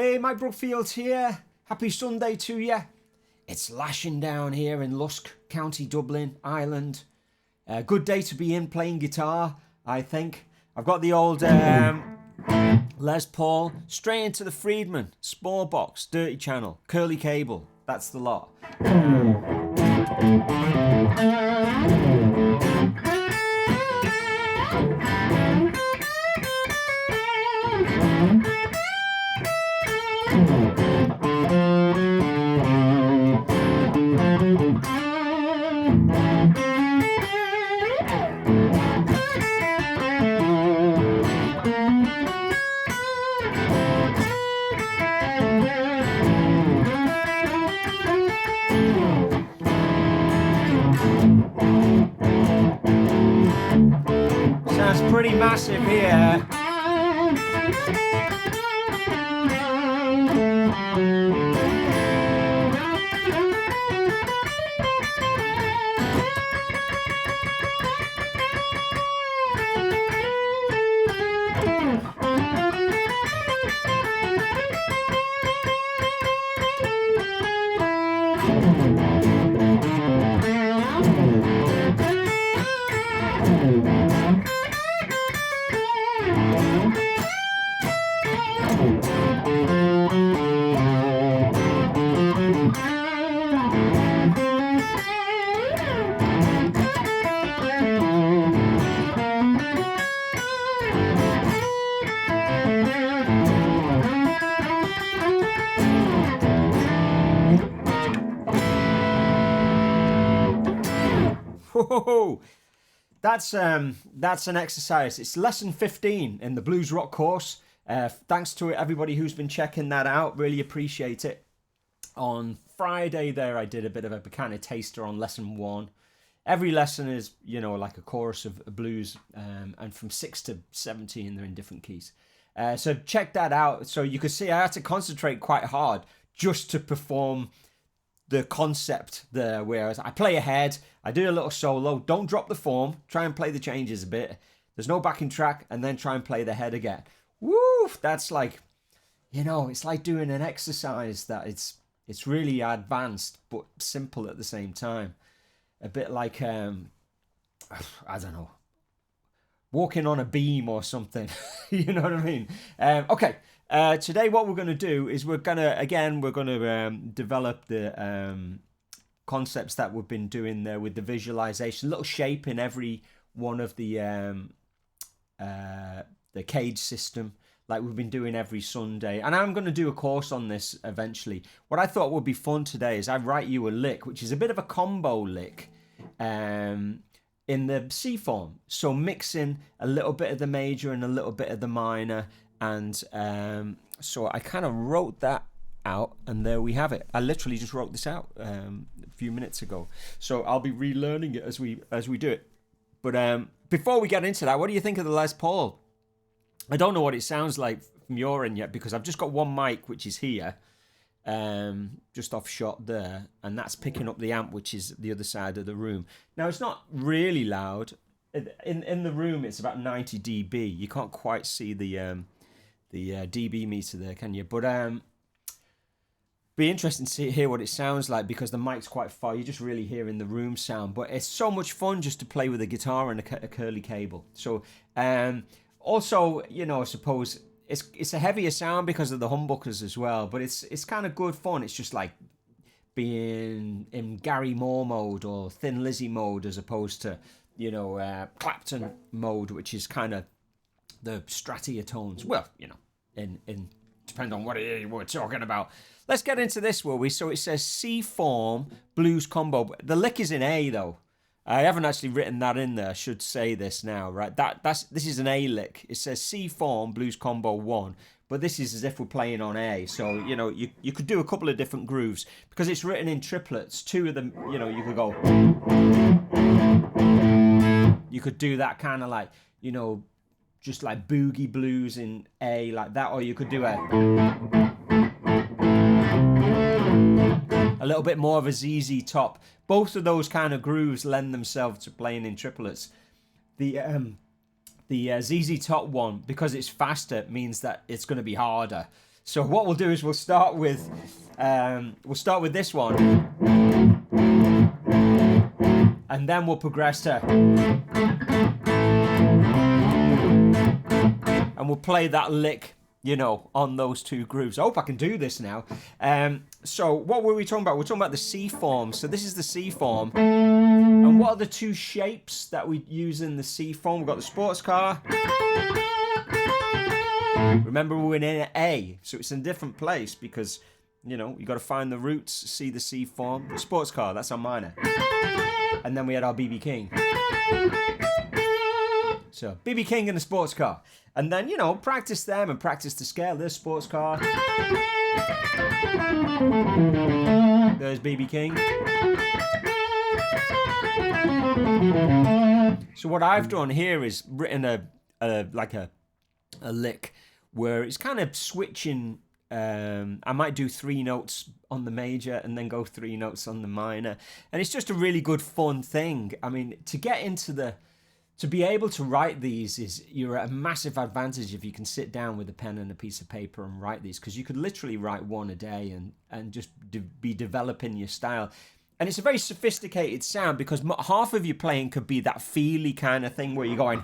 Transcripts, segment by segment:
Hey, Mike Brookfield here. Happy Sunday to you. It's lashing down here in Lusk, County Dublin, Ireland. Good day to be in playing guitar, I think. I've got the old Les Paul, straight into the Friedman, small box, dirty channel, curly cable. That's the lot. Sounds pretty massive here. Whoa, that's an exercise. It's lesson 15 in the blues rock course. Thanks to everybody who's been checking that out. Really appreciate it. On Friday there, I did a bit of a kind of taster on lesson 1. Every lesson is, like a chorus of blues, and from 6 to 17 they're in different keys. So check that out. So you can see I had to concentrate quite hard just to perform the concept there, whereas I play ahead, I do a little solo, don't drop the form, try and play the changes a bit, there's no backing track, and then try and play the head again. Woo! That's like, it's like doing an exercise that it's really advanced but simple at the same time. A bit like I don't know, walking on a beam or something. You know what I mean? Okay. Today what we're going to do is we're going to develop the concepts that we've been doing there with the visualization, a little shape in every one of the cage system like we've been doing every Sunday. And I'm going to do a course on this eventually. What I thought would be fun today is I write you a lick, which is a bit of a combo lick in the C form. So mixing a little bit of the major and a little bit of the minor. And so I kind of wrote that out, and there we have it. I literally just wrote this out a few minutes ago. So I'll be relearning it as we do it. But before we get into that, what do you think of the Les Paul? I don't know what it sounds like from your end yet, because I've just got one mic, which is here, just off shot there, and that's picking up the amp, which is the other side of the room. Now, it's not really loud. In the room, it's about 90 dB. You can't quite see the dB meter there, can you? But be interesting to hear what it sounds like, because the mic's quite far. You're just really hearing the room sound. But it's so much fun just to play with a guitar and a curly cable. So also, I suppose it's a heavier sound because of the humbuckers as well. But it's kind of good fun. It's just like being in Gary Moore mode or Thin Lizzy mode, as opposed to Clapton mode, which is kind of the strattier tones. Well, in depending on what we're talking about. Let's get into this, will we? So it says C form blues combo. The lick is in A though. I haven't actually written that in there. I should say this now, right? This is an A lick. It says C form blues combo 1, but this is as if we're playing on A. So you could do a couple of different grooves because it's written in triplets. Two of them, you could go. You could do that kind of like just like boogie blues in A like that, or you could do a little bit more of a ZZ Top. Both of those kind of grooves lend themselves to playing in triplets. The ZZ Top one, because it's faster, means that it's going to be harder. So what we'll do is we'll start with this one, and then we'll progress to, and we'll play that lick, you know, on those two grooves. I hope I can do this now. So what were we talking about? We're talking about the C form. So this is the C form. And what are the two shapes that we use in the C form? We've got the sports car. Remember, we're in A, so it's in a different place because, you know, you got to find the roots, see the C form. The sports car, that's our minor. And then we had our BB King. So, BB King and the sports car. And then, you know, practice them and practice the scale. There's sports car. There's BB King. So what I've done here is written a lick where it's kind of switching. I might do 3 notes on the major and then go 3 notes on the minor, and it's just a really good fun thing. I mean, to be able to write these you're at a massive advantage if you can sit down with a pen and a piece of paper and write these, because you could literally write one a day and just be developing your style. And it's a very sophisticated sound because half of your playing could be that feely kind of thing where you're going,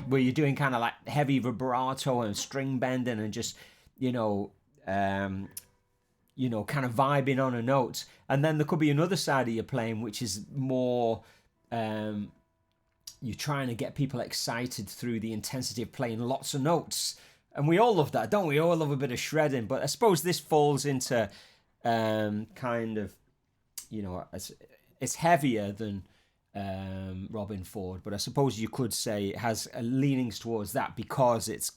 where you're doing kind of like heavy vibrato and string bending and just, you know, kind of vibing on a note. And then there could be another side of your playing, which is more, you're trying to get people excited through the intensity of playing lots of notes. And we all love that, don't we? We all love a bit of shredding. But I suppose this falls into kind of, you know, it's heavier than Robin Ford, but I suppose you could say it has leanings towards that because it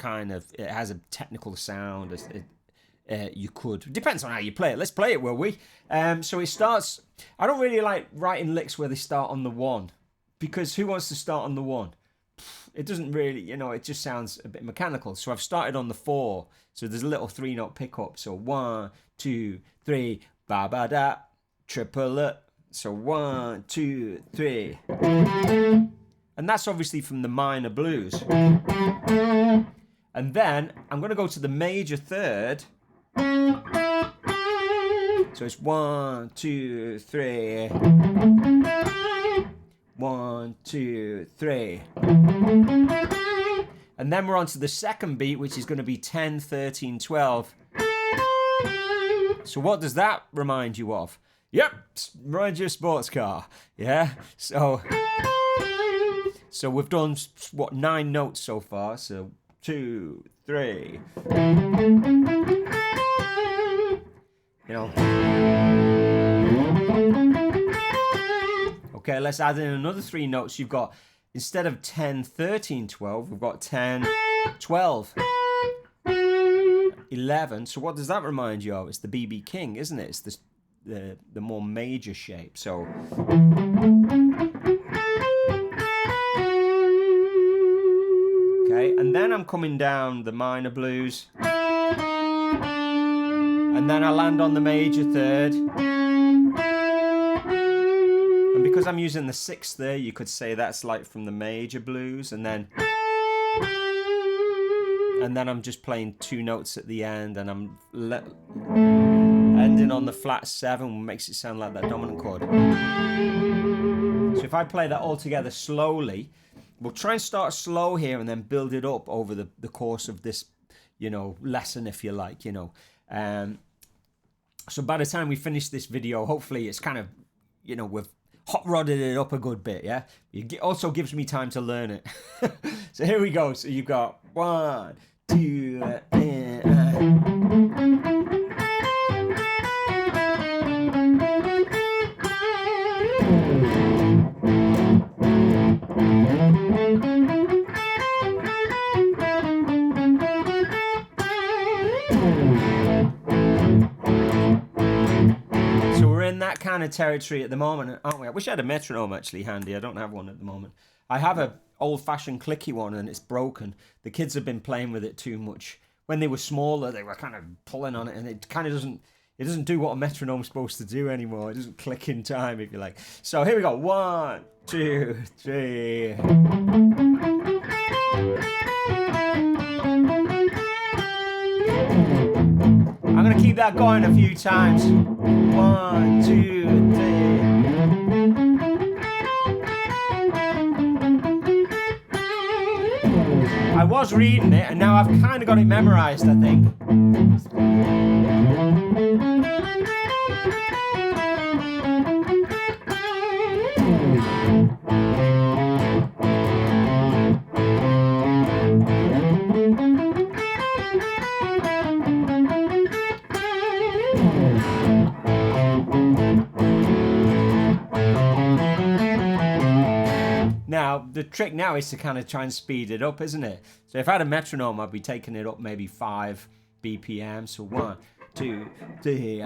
has a technical sound. You could, depends on how you play it. Let's play it, will we? So it starts. I don't really like writing licks where they start on the 1, because who wants to start on the 1? It doesn't really, you know, it just sounds a bit mechanical. So I've started on the 4. So there's a little 3-note pickup. So 1, 2, 3, ba ba da, triplet. So 1, 2, 3. And that's obviously from the minor blues. And then I'm going to go to the major third. So it's 1, 2, 3. 1, 2, 3. And then we're on to the second beat, which is going to be 10, 13, 12. So what does that remind you of? Yep, reminds you of a sports car. Yeah, so we've done, 9 notes so far. So 2, 3. You know. Okay, let's add in another 3 notes. You've got, instead of 10, 13, 12, we've got 10, 12, 11. So what does that remind you of? It's the BB King, isn't it? It's the more major shape. So okay, and then I'm coming down the minor blues, and then I land on the major third. And because I'm using the 6th there, you could say that's like from the major blues, and then I'm just playing 2 notes at the end, and I'm ending on the flat 7, makes it sound like that dominant chord. So if I play that all together slowly, we'll try and start slow here and then build it up over the course of this, you know, lesson, if you like, you know. So by the time we finish this video, hopefully it's kind of, you know, we've hot rodded it up a good bit, yeah? It also gives me time to learn it. So here we go. So you've got 1, 2, that kind of territory at the moment, aren't we? I wish I had a metronome actually handy. I don't have one at the moment. I have a old-fashioned clicky one and it's broken. The kids have been playing with it too much. When they were smaller, they were kind of pulling on it, and it kind of doesn't do what a metronome's supposed to do anymore. It doesn't click in time, if you like. So here we go. 1, 2, 3. keep that going a few times. 1, 2, 3. I was reading it, and now I've kind of got it memorized, I think. Now, the trick now is to kind of try and speed it up, isn't it? So if I had a metronome, I'd be taking it up maybe 5 BPM. So 1, 2, 3.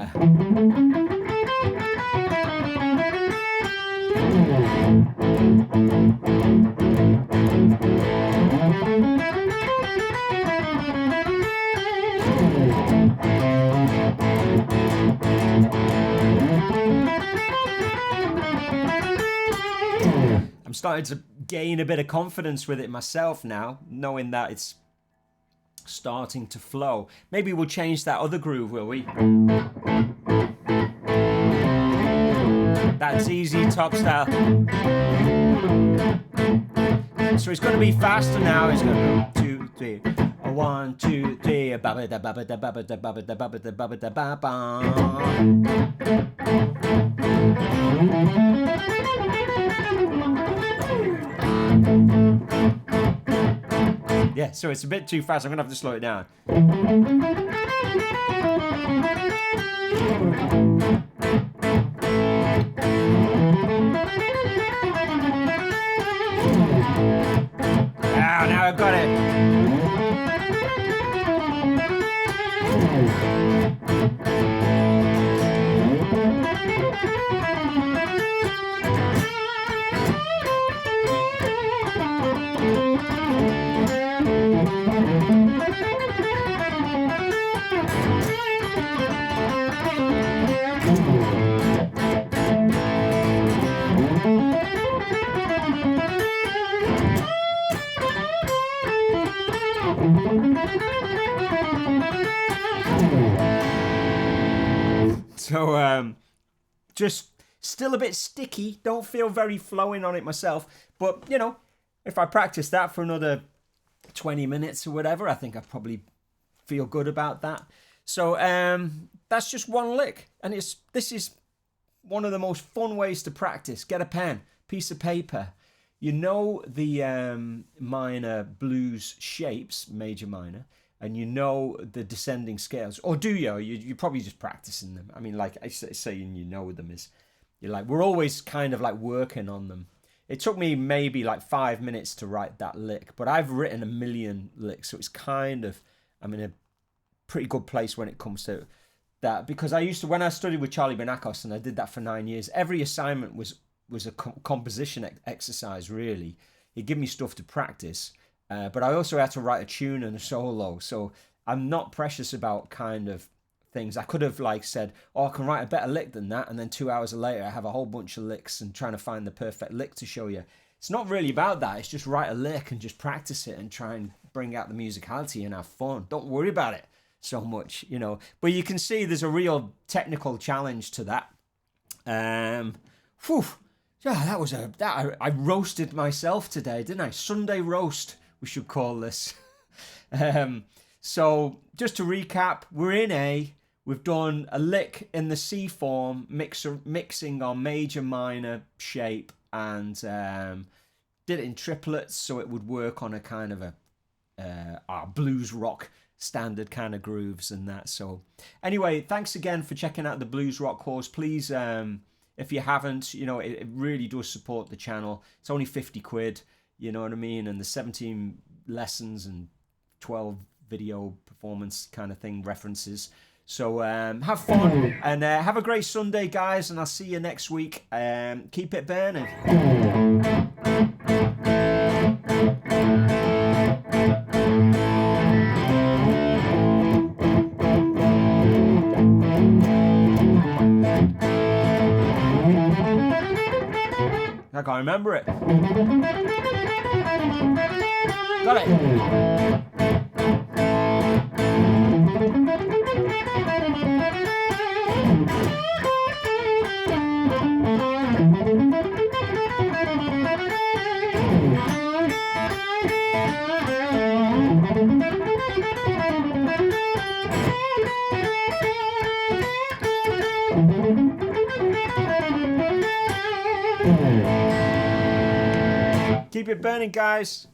I'm starting to gain a bit of confidence with it myself now, knowing that it's starting to flow. Maybe we'll change that other groove, will we? That ZZ Top style. So it's going to be faster now. It's going to be 2, 3. 1, 2, 3. Yeah, so it's a bit too fast. I'm going to have to slow it down. Ah, now I've got it. So, just still a bit sticky. Don't feel very flowing on it myself. But, you know, if I practice that for another 20 minutes or whatever, I think I probably feel good about that. So, that's just one lick. And this is one of the most fun ways to practice. Get a pen, piece of paper. You know the minor blues shapes, major, minor. And you know the descending scales, or do you? You're probably just practicing them. I mean, like I saying you know them is, you're like, we're always kind of like working on them. It took me maybe like 5 minutes to write that lick, but I've written a million licks, so it's kind of, I'm in a pretty good place when it comes to that, because I used to, when I studied with Charlie Benakos, and I did that for 9 years, every assignment was a composition exercise, really. He'd give me stuff to practice. But I also had to write a tune and a solo, so I'm not precious about kind of things. I could have like said, oh, I can write a better lick than that, and then 2 hours later I have a whole bunch of licks and trying to find the perfect lick to show you. It's not really about that. It's just write a lick and just practice it and try and bring out the musicality and have fun. Don't worry about it so much, you know. But you can see there's a real technical challenge to that. Whew. Yeah, I roasted myself today, didn't I? Sunday roast, we should call this. So just to recap, we're in A. We've done a lick in the C form, mixing on major, minor shape, and did it in triplets so it would work on a kind of our blues rock standard kind of grooves and that. So anyway, thanks again for checking out the Blues Rock course. Please, if you haven't, you know, it really does support the channel. It's only 50 quid, you know what I mean? And the 17 lessons and 12 video performance kind of thing references. So have fun and have a great Sunday, guys, and I'll see you next week. Keep it burning. I can't remember it. Got it. Keep it burning, guys.